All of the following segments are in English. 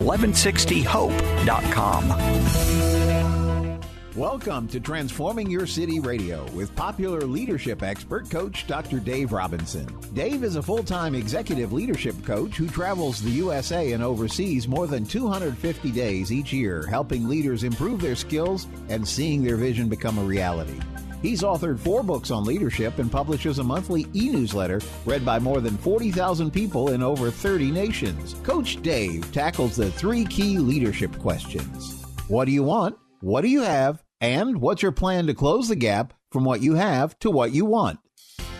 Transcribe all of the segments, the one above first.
1160hope.com. Welcome to Transforming Your City Radio with popular leadership expert coach Dr. Dave Robinson. Dave is a full-time executive leadership coach who travels the USA and oversees more than 250 days each year, helping leaders improve their skills and seeing their vision become a reality. He's authored 4 books on leadership and publishes a monthly e-newsletter read by more than 40,000 people in over 30 nations. Coach Dave tackles the 3 key leadership questions. What do you want? What do you have? And what's your plan to close the gap from what you have to what you want?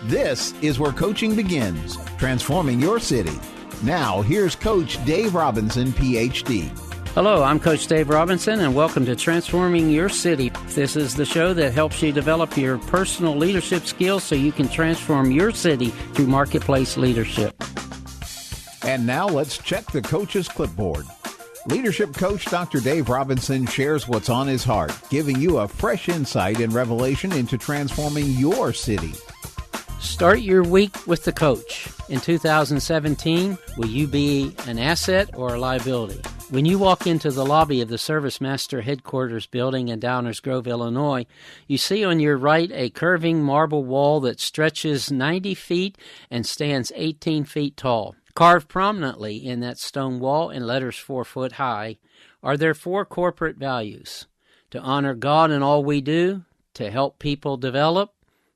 This is where coaching begins, transforming your city. Now, here's Coach Dave Robinson, PhD. Hello, I'm Coach Dave Robinson, and welcome to Transforming Your City. This is the show that helps you develop your personal leadership skills so you can transform your city through marketplace leadership. And now let's check the coach's clipboard. Leadership coach Dr. Dave Robinson shares what's on his heart, giving you a fresh insight and revelation into transforming your city. Start your week with the coach. In 2017, will you be an asset or a liability? When you walk into the lobby of the Service Master Headquarters building in Downers Grove, Illinois, you see on your right a curving marble wall that stretches 90 feet and stands 18 feet tall. Carved prominently in that stone wall in letters 4 foot high are their 4 corporate values: to honor God in all we do, to help people develop,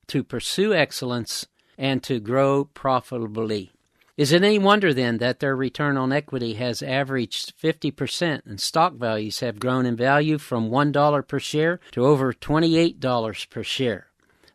to pursue excellence, and to grow profitably. Is it any wonder then that their return on equity has averaged 50% and stock values have grown in value from $1 per share to over $28 per share?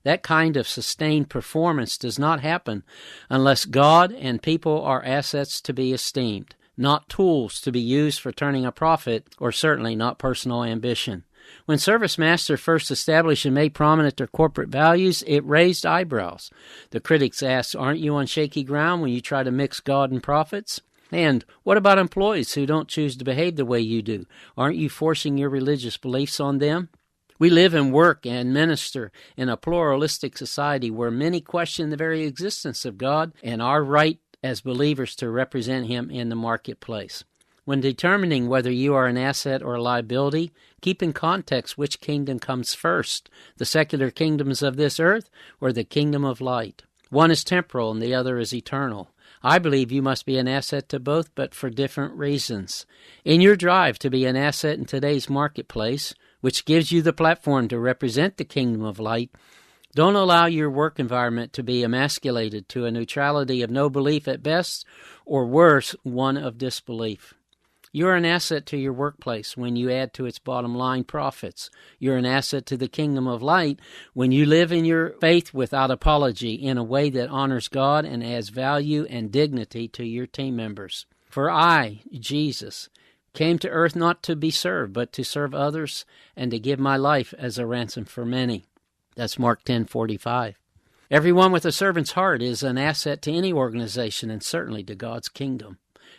That kind of sustained performance does not happen unless God and people are assets to be esteemed, not tools to be used for turning a profit, or certainly not personal ambition. When Service Master first established and made prominent their corporate values, it raised eyebrows. The critics asked, aren't you on shaky ground when you try to mix God and profits? And what about employees who don't choose to behave the way you do? Aren't you forcing your religious beliefs on them? We live and work and minister in a pluralistic society where many question the very existence of God and our right as believers to represent Him in the marketplace. When determining whether you are an asset or a liability, keep in context which kingdom comes first, the secular kingdoms of this earth or the kingdom of light. One is temporal and the other is eternal. I believe you must be an asset to both, but for different reasons. In your drive to be an asset in today's marketplace, which gives you the platform to represent the kingdom of light, don't allow your work environment to be emasculated to a neutrality of no belief at best, or worse, one of disbelief. You're an asset to your workplace when you add to its bottom line profits. You're an asset to the kingdom of light when you live in your faith without apology in a way that honors God and adds value and dignity to your team members. For I, Jesus, came to earth not to be served, but to serve others and to give my life as a ransom for many. That's Mark 10:45. Everyone with a servant's heart is an asset to any organization and certainly to God's kingdom.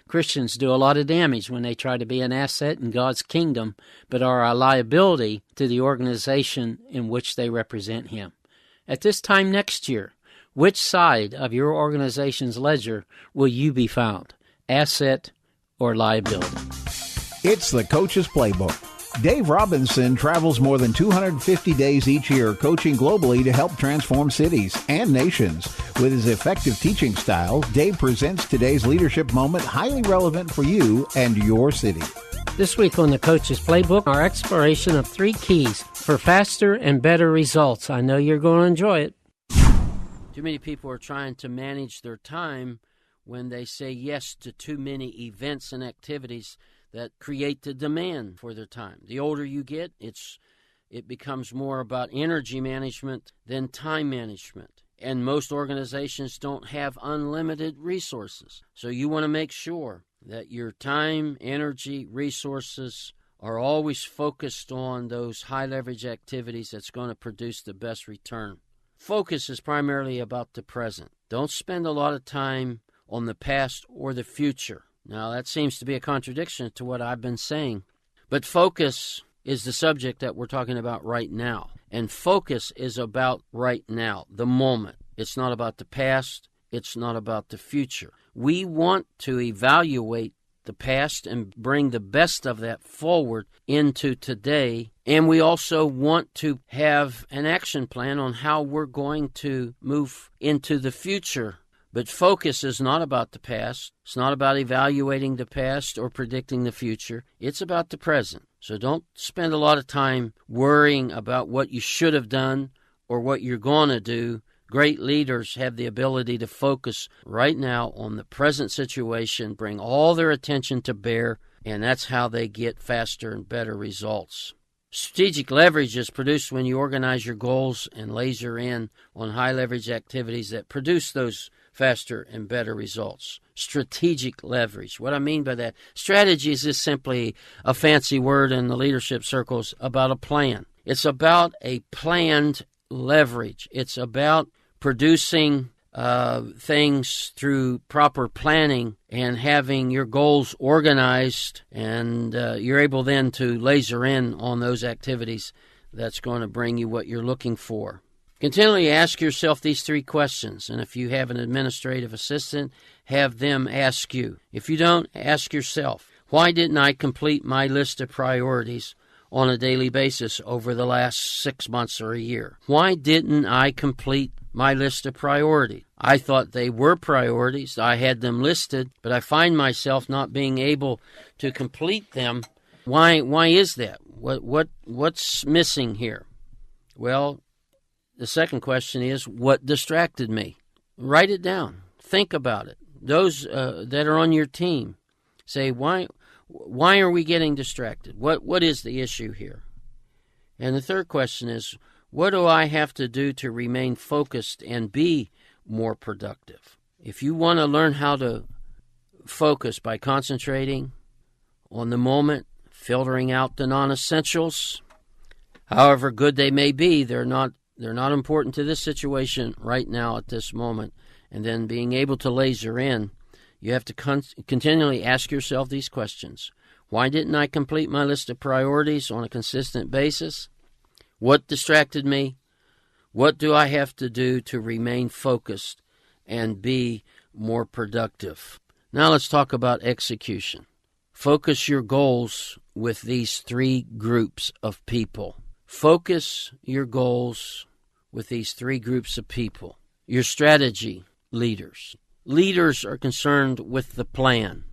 Christians do a lot of damage when they try to be an asset in God's kingdom, but are a liability to the organization in which they represent Him. At this time next year, which side of your organization's ledger will you be found, asset or liability? It's the Coach's Playbook. Dave Robinson travels more than 250 days each year coaching globally to help transform cities and nations. With his effective teaching style, Dave presents today's leadership moment highly relevant for you and your city. This week on the Coach's Playbook, our exploration of 3 keys for faster and better results. I know you're going to enjoy it. Too many people are trying to manage their time when they say yes to too many events and activities that create the demand for their time. The older you get, it becomes more about energy management than time management. And most organizations don't have unlimited resources. So you want to make sure that your time, energy, resources are always focused on those high-leverage activities that's going to produce the best return. Focus is primarily about the present. Don't spend a lot of time on the past or the future. Now, that seems to be a contradiction to what I've been saying. But focus is the subject that we're talking about right now. And focus is about right now, the moment. It's not about the past. It's not about the future. We want to evaluate the past and bring the best of that forward into today. And we also want to have an action plan on how we're going to move into the future. But focus is not about the past. It's not about evaluating the past or predicting the future. It's about the present. So don't spend a lot of time worrying about what you should have done or what you're going to do. Great leaders have the ability to focus right now on the present situation, bring all their attention to bear, and that's how they get faster and better results. Strategic leverage is produced when you organize your goals and laser in on high leverage activities that produce those faster and better results. Strategic leverage. What I mean by that, strategy is just simply a fancy word in the leadership circles about a plan. It's about a planned leverage. It's about producing things through proper planning and having your goals organized, and you're able then to laser in on those activities that's going to bring you what you're looking for. Continually ask yourself these 3 questions, and if you have an administrative assistant, have them ask you. If you don't, ask yourself, why didn't I complete my list of priorities on a daily basis over the last 6 months or a year? Why didn't I complete my list of priorities? I thought they were priorities. I had them listed, but I find myself not being able to complete them. Why is that? What's missing here? Well, the second question is, what distracted me? Write it down. Think about it. Those that are on your team, say, why are we getting distracted? What is the issue here? And the third question is, what do I have to do to remain focused and be more productive? If you want to learn how to focus by concentrating on the moment, filtering out the non-essentials, however good they may be, they're not important to this situation right now at this moment, and then being able to laser in, you have to continually ask yourself these questions. Why didn't I complete my list of priorities on a consistent basis? What distracted me? What do I have to do to remain focused and be more productive? Now let's talk about execution. Focus your goals with these 3 groups of people. Focus your goals with these 3 groups of people. Your strategy leaders. Leaders are concerned with the plan.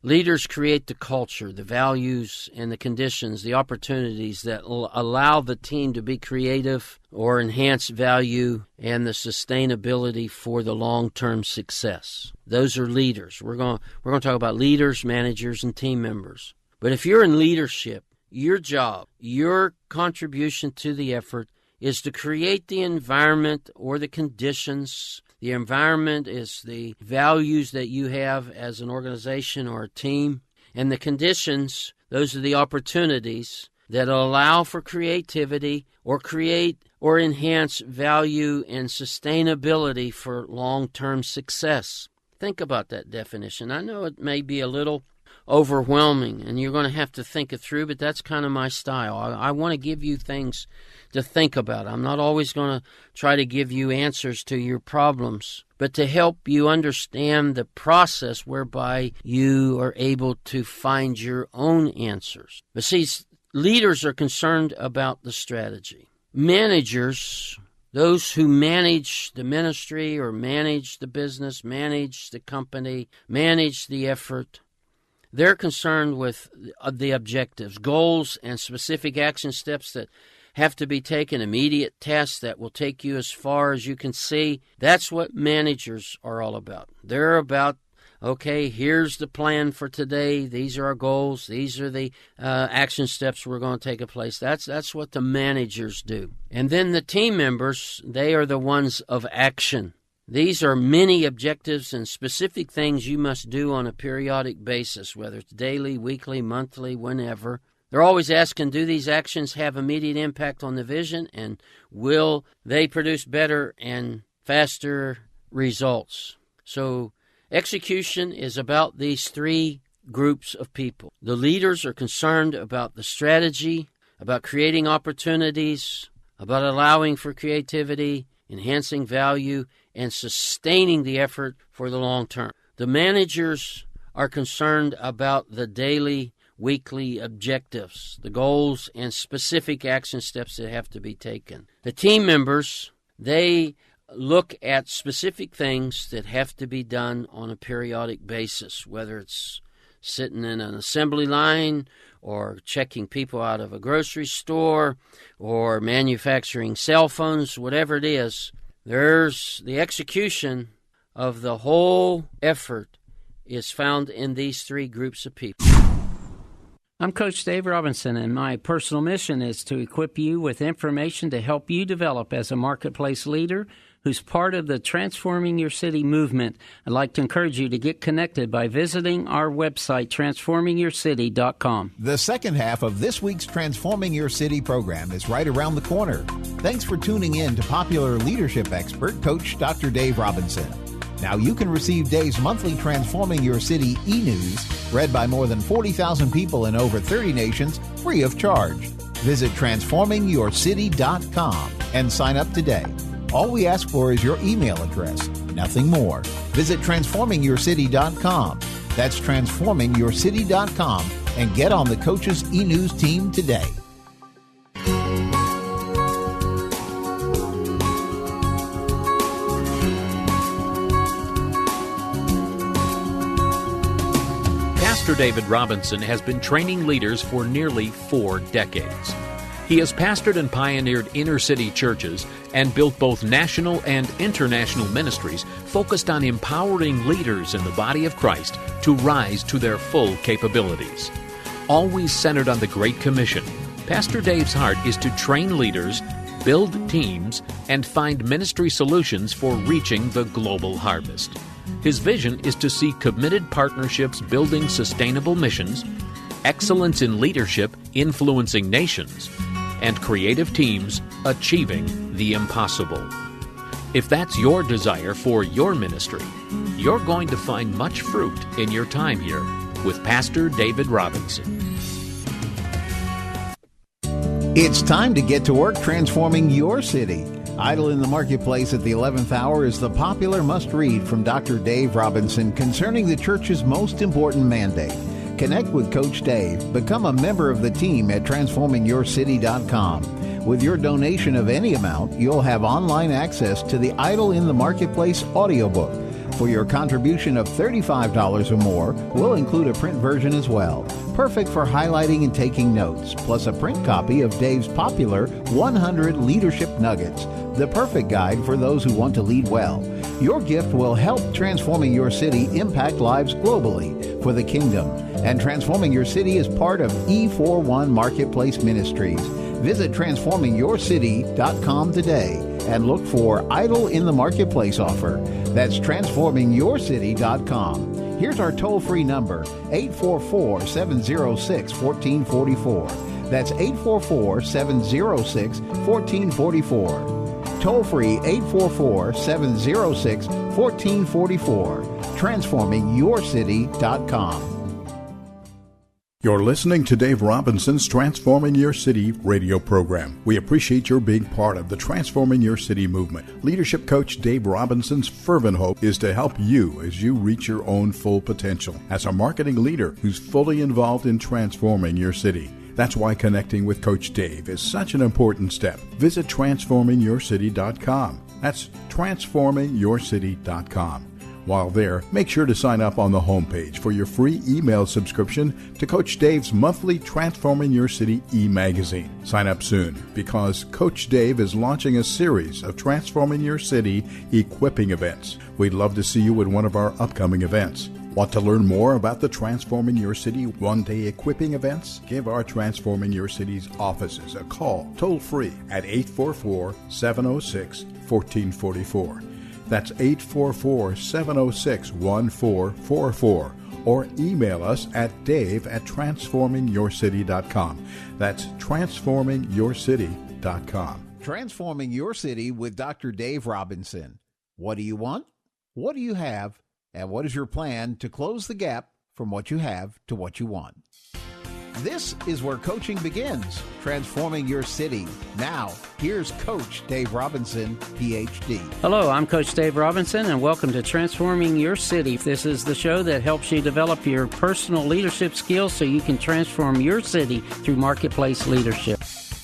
Leaders create the culture, the values, and the conditions, the opportunities that will allow the team to be creative or enhance value and the sustainability for the long-term success. Those are leaders. We're going to talk about leaders, managers, and team members. But if you're in leadership, your job, your contribution to the effort is to create the environment or the conditions. The environment is the values that you have as an organization or a team. And the conditions, those are the opportunities that allow for creativity or create or enhance value and sustainability for long-term success. Think about that definition. I know it may be a little overwhelming, and you're going to have to think it through, but that's kind of my style. I want to give you things to think about. I'm not always going to try to give you answers to your problems, but to help you understand the process whereby you are able to find your own answers. But see, leaders are concerned about the strategy. Managers, those who manage the ministry or manage the business, manage the company, manage the effort, they're concerned with the objectives, goals, and specific action steps that have to be taken, immediate tasks that will take you as far as you can see. That's what managers are all about. They're about, okay, here's the plan for today. These are our goals. These are the action steps we're going to take place. That's what the managers do. And then the team members, they are the ones of action. These are many objectives and specific things you must do on a periodic basis, whether it's daily, weekly, monthly, whenever. They're always asking, do these actions have immediate impact on the vision, and will they produce better and faster results? So execution is about these 3 groups of people. The leaders are concerned about the strategy, about creating opportunities, about allowing for creativity, enhancing value, and sustaining the effort for the long term. The managers are concerned about the daily, weekly objectives, the goals, and specific action steps that have to be taken. The team members, they look at specific things that have to be done on a periodic basis, whether it's sitting in an assembly line or checking people out of a grocery store or manufacturing cell phones, whatever it is. There's the execution of the whole effort is found in these three groups of people. I'm Coach Dave Robinson, and my personal mission is to equip you with information to help you develop as a marketplace leader who's part of the Transforming Your City movement. I'd like to encourage you to get connected by visiting our website, transformingyourcity.com. The second half of this week's Transforming Your City program is right around the corner. Thanks for tuning in to popular leadership expert, Coach Dr. Dave Robinson. Now you can receive Dave's monthly Transforming Your City e-news, read by more than 40,000 people in over 30 nations, free of charge. Visit transformingyourcity.com and sign up today. All we ask for is your email address, nothing more. Visit transformingyourcity.com. That's transformingyourcity.com and get on the Coach's e-news team today. Pastor David Robinson has been training leaders for nearly 4 decades. He has pastored and pioneered inner-city churches and built both national and international ministries focused on empowering leaders in the body of Christ to rise to their full capabilities. Always centered on the Great Commission, Pastor Dave's heart is to train leaders, build teams, and find ministry solutions for reaching the global harvest. His vision is to see committed partnerships building sustainable missions, excellence in leadership influencing nations, and creative teams achieving the impossible. If that's your desire for your ministry, you're going to find much fruit in your time here with Pastor David Robinson. It's time to get to work transforming your city. Idle in the Marketplace at the 11th hour is the popular must-read from Dr. Dave Robinson concerning the church's most important mandate. Connect with Coach Dave. Become a member of the team at transformingyourcity.com. With your donation of any amount, you'll have online access to the Idle in the Marketplace audiobook. For your contribution of $35 or more, we'll include a print version as well. Perfect for highlighting and taking notes, plus a print copy of Dave's popular 100 Leadership Nuggets, the perfect guide for those who want to lead well. Your gift will help Transforming Your City impact lives globally for the kingdom. And Transforming Your City is part of E41 Marketplace Ministries. Visit transformingyourcity.com today and look for Idle in the Marketplace offer. That's transformingyourcity.com. Here's our toll-free number, 844-706-1444. That's 844-706-1444. Toll-free 844-706-1444. transformingyourcity.com. You're listening to Dave Robinson's Transforming Your City radio program. We appreciate your being part of the Transforming Your City movement. Leadership coach Dave Robinson's fervent hope is to help you as you reach your own full potential as a marketing leader who's fully involved in transforming your city. That's why connecting with Coach Dave is such an important step. Visit transformingyourcity.com. That's transformingyourcity.com. While there, make sure to sign up on the homepage for your free email subscription to Coach Dave's monthly Transforming Your City e-magazine. Sign up soon because Coach Dave is launching a series of Transforming Your City equipping events. We'd love to see you at one of our upcoming events. Want to learn more about the Transforming Your City one-day equipping events? Give our Transforming Your City's offices a call toll-free at 844-706-1444. That's 844-706-1444. Or email us at dave@transformingyourcity.com. That's transformingyourcity.com. Transforming Your City with Dr. Dave Robinson. What do you want? What do you have? And what is your plan to close the gap from what you have to what you want? This is where coaching begins, transforming your city. Now, here's Coach Dave Robinson, Ph.D. Hello, I'm Coach Dave Robinson, and welcome to Transforming Your City. This is the show that helps you develop your personal leadership skills so you can transform your city through marketplace leadership.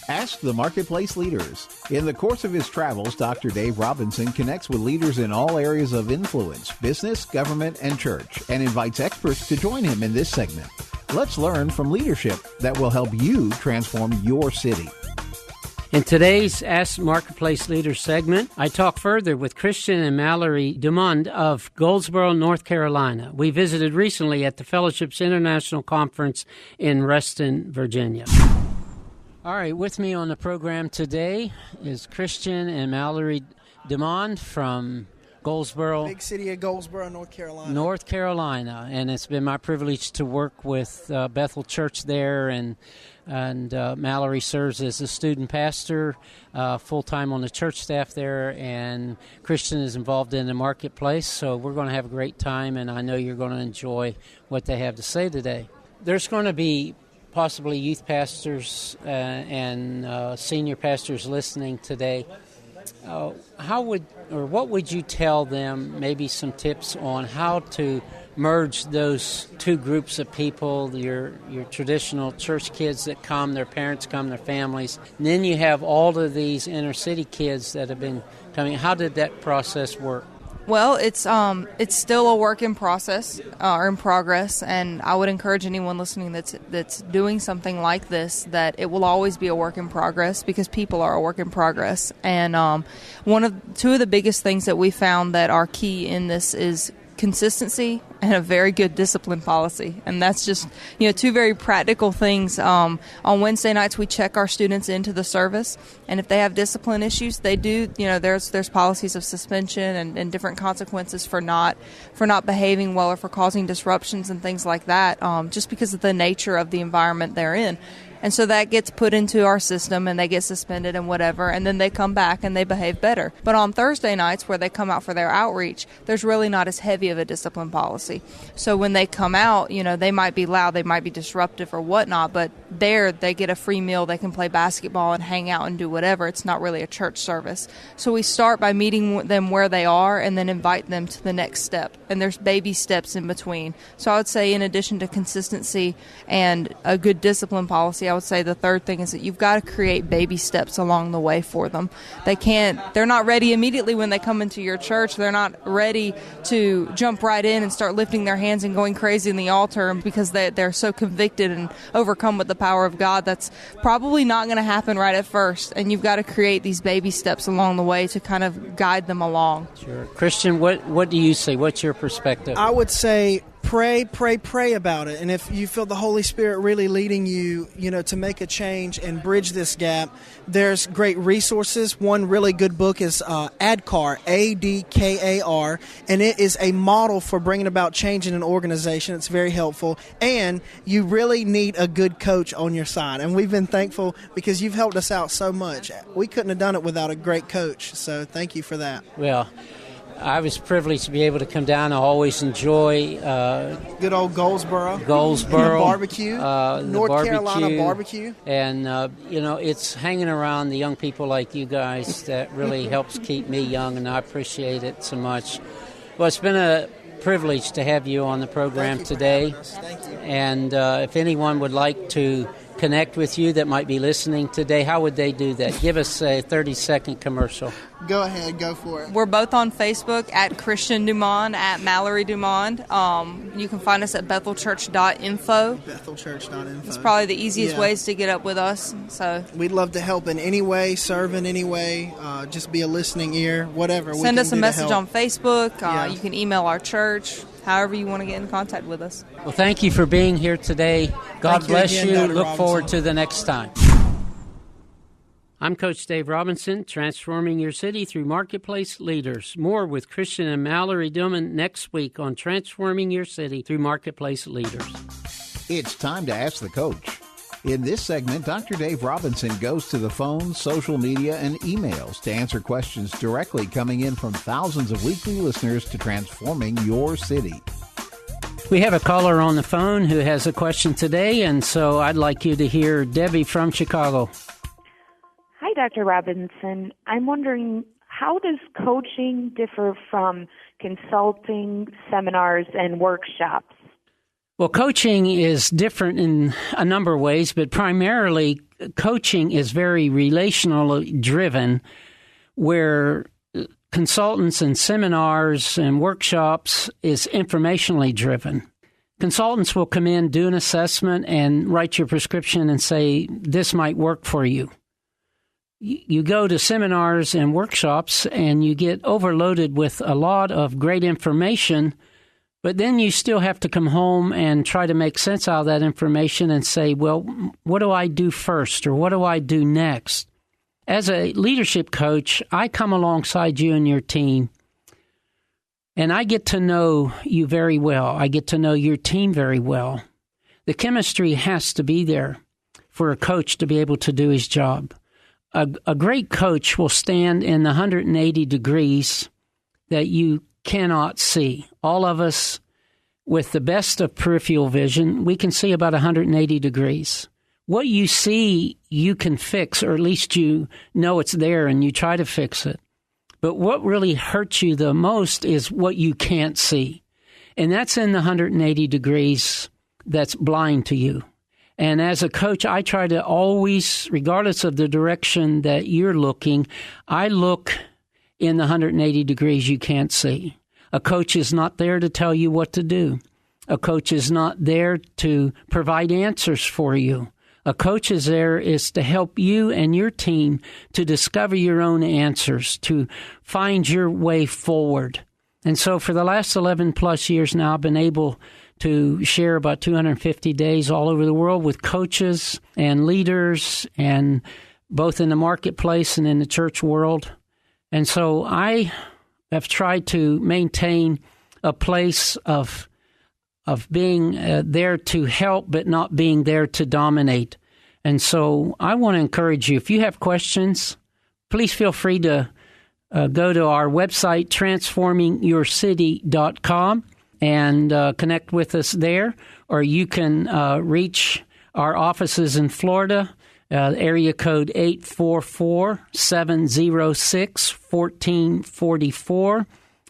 Ask the Marketplace Leaders. In the course of his travels, Dr. Dave Robinson connects with leaders in all areas of influence, business, government, and church, and invites experts to join him in this segment. Let's learn from leadership that will help you transform your city. In today's Ask Marketplace Leaders segment, I talk further with Chrétien and Mallory Dumond of Goldsboro, North Carolina. We visited recently at the Fellowship's International Conference in Reston, Virginia. All right, with me on the program today is Chrétien and Mallory Dumond from Goldsboro. Big city of Goldsboro, North Carolina. And it's been my privilege to work with Bethel Church there, and Mallory serves as a student pastor full-time on the church staff there, and Chrétien is involved in the marketplace, so we're going to have a great time, and I know you're going to enjoy what they have to say today. There's going to be possibly youth pastors and senior pastors listening today. What would you tell them, maybe some tips on how to merge those two groups of people, your traditional church kids that come, their parents come, their families, and then you have all of these inner city kids that have been coming. How did that process work? Well, it's still a work in progress, and I would encourage anyone listening that's doing something like this that it will always be a work in progress, because people are a work in progress. And two of the biggest things that we found that are key in this is consistency and a very good discipline policy. And that's just, two very practical things. On Wednesday nights, we check our students into the service, and if they have discipline issues, they do, there's policies of suspension and different consequences for not behaving well or for causing disruptions and things like that, just because of the nature of the environment they're in. And so that gets put into our system, and they get suspended and whatever, and then they come back and they behave better. But on Thursday nights, where they come out for their outreach, there's really not as heavy of a discipline policy. So when they come out, they might be loud, they might be disruptive or whatnot, but there they get a free meal, they can play basketball and hang out and do whatever. It's not really a church service. So we start by meeting them where they are and then invite them to the next step. And there's baby steps in between. So I would say, in addition to consistency and a good discipline policy, I would say the third thing is that you've got to create baby steps along the way for them. They're not ready immediately when they come into your church. They're not ready to jump right in and start lifting their hands and going crazy in the altar, because they're so convicted and overcome with the power of God. That's probably not going to happen right at first, and you've got to create these baby steps along the way to kind of guide them along. Sure. Chrétien, what do you say? What's your perspective? I would say pray about it. And if you feel the Holy Spirit really leading you, to make a change and bridge this gap, there's great resources. One really good book is ADKAR, ADKAR, and it is a model for bringing about change in an organization. It's very helpful, and you really need a good coach on your side. And we've been thankful because you've helped us out so much. We couldn't have done it without a great coach, so thank you for that. Well, I was privileged to be able to come down. I always enjoy good old Goldsboro barbecue, North Carolina barbecue, and it's hanging around the young people like you guys that really helps keep me young, and I appreciate it so much. Well, it's been a privilege to have you on the program today. Thank you. And if anyone would like to connect with you that might be listening today, how would they do that? Give us a 30-second commercial. Go ahead, go for it. We're both on Facebook at Chrétien Dumond, at Mallory Dumond. You can find us at bethelchurch.info. Bethelchurch.info. It's probably the easiest ways to get up with us. So we'd love to help in any way, serve in any way, just be a listening ear, whatever. Send us a message on Facebook. You can email our church. However you want to get in contact with us. Well, thank you for being here today. God bless you. Look forward to the next time. I'm Coach Dave Robinson, transforming your city through marketplace leaders. More with Chrétien and Mallory Dumond next week on Transforming Your City Through Marketplace Leaders. It's time to ask the coach. In this segment, Dr. Dave Robinson goes to the phones, social media, and emails to answer questions directly coming in from thousands of weekly listeners to Transforming Your City. We have a caller on the phone who has a question today, and so I'd like you to hear Debbie from Chicago. Hi, Dr. Robinson. I'm wondering, how does coaching differ from consulting, seminars, and workshops? Well, coaching is different in a number of ways, but primarily coaching is very relationally driven, where consultants and seminars and workshops is informationally driven. Consultants will come in, do an assessment, and write your prescription and say, this might work for you. You go to seminars and workshops and you get overloaded with a lot of great information, but then you still have to come home and try to make sense out of that information and say, well, what do I do first, or what do I do next? As a leadership coach, I come alongside you and your team, and I get to know you very well. I get to know your team very well. The chemistry has to be there for a coach to be able to do his job. A great coach will stand in the 180 degrees that you cannot see. All of us, with the best of peripheral vision, we can see about 180 degrees. What you see, you can fix, or at least you know it's there and you try to fix it. But what really hurts you the most is what you can't see. And that's in the 180 degrees that's blind to you. And as a coach, I try to always, regardless of the direction that you're looking, I look in the 180 degrees you can't see. A coach is not there to tell you what to do. A coach is not there to provide answers for you. A coach is there is to help you and your team to discover your own answers, to find your way forward. And so for the last 11 plus years now, I've been able to share about 250 days all over the world with coaches and leaders, and both in the marketplace and in the church world. And so I have tried to maintain a place of being there to help, but not being there to dominate. And so I want to encourage you, if you have questions, please feel free to go to our website, transformingyourcity.com, and connect with us there. Or you can reach our offices in Florida, area code 844-706-1444.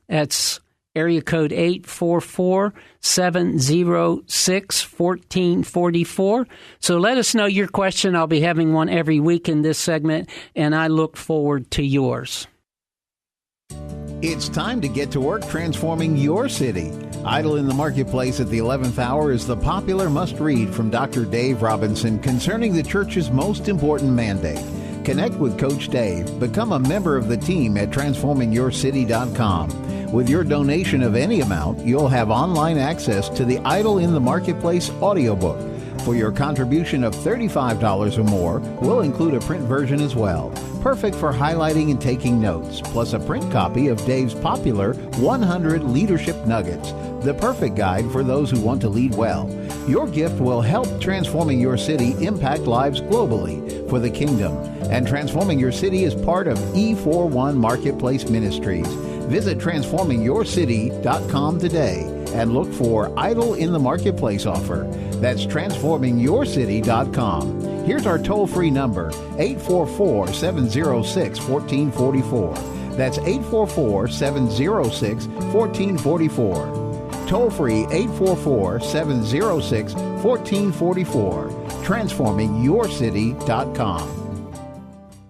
That's area code 844-706-1444. So let us know your question. I'll be having one every week in this segment, and I look forward to yours. It's time to get to work transforming your city. Idle in the Marketplace at the 11th hour is the popular must-read from Dr. Dave Robinson concerning the church's most important mandate. Connect with Coach Dave. Become a member of the team at transformingyourcity.com. With your donation of any amount, you'll have online access to the Idle in the Marketplace audiobook. For your contribution of $35 or more, we'll include a print version as well. Perfect for highlighting and taking notes, plus a print copy of Dave's popular 100 Leadership Nuggets, the perfect guide for those who want to lead well. Your gift will help Transforming Your City impact lives globally for the kingdom. And Transforming Your City is part of E41 Marketplace Ministries. Visit transformingyourcity.com today and look for Idle in the Marketplace offer. That's transformingyourcity.com. Here's our toll-free number, 844-706-1444. That's 844-706-1444. Toll-free 844-706-1444. transformingyourcity.com.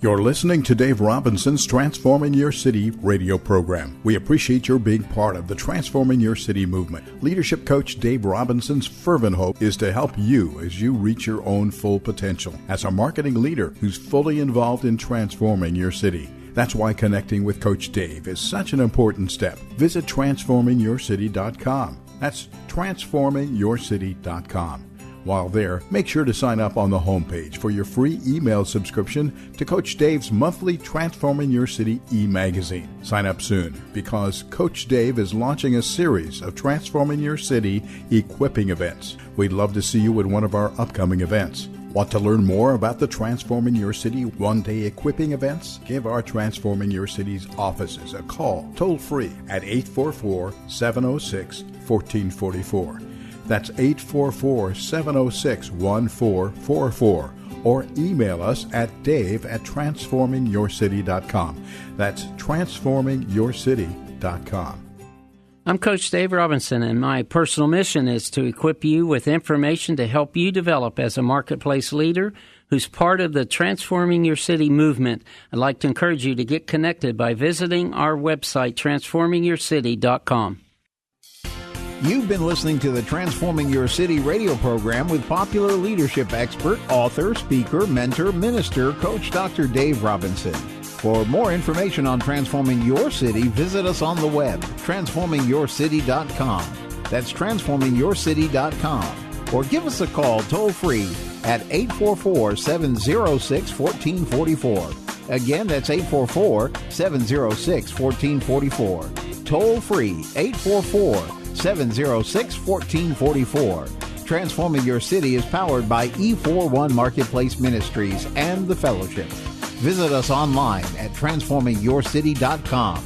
You're listening to Dave Robinson's Transforming Your City radio program. We appreciate your being part of the Transforming Your City movement. Leadership coach Dave Robinson's fervent hope is to help you as you reach your own full potential as a marketing leader who's fully involved in transforming your city. That's why connecting with Coach Dave is such an important step. Visit transformingyourcity.com. That's transformingyourcity.com. While there, make sure to sign up on the homepage for your free email subscription to Coach Dave's monthly Transforming Your City e-magazine. Sign up soon because Coach Dave is launching a series of Transforming Your City equipping events. We'd love to see you at one of our upcoming events. Want to learn more about the Transforming Your City one-day equipping events? Give our Transforming Your City's offices a call toll-free at 844-706-1444. That's 844-706-1444. Or email us at dave@transformingyourcity.com. That's transformingyourcity.com. I'm Coach Dave Robinson, and my personal mission is to equip you with information to help you develop as a marketplace leader who's part of the Transforming Your City movement. I'd like to encourage you to get connected by visiting our website, transformingyourcity.com. You've been listening to the Transforming Your City radio program with popular leadership expert, author, speaker, mentor, minister, Coach Dr. Dave Robinson. For more information on transforming your city, visit us on the web, transformingyourcity.com. That's transformingyourcity.com. Or give us a call toll-free at 844-706-1444. Again, that's 844-706-1444. Toll-free, 844-706-1444. Transforming Your City is powered by E41 Marketplace Ministries and the Fellowship. Visit us online at transformingyourcity.com.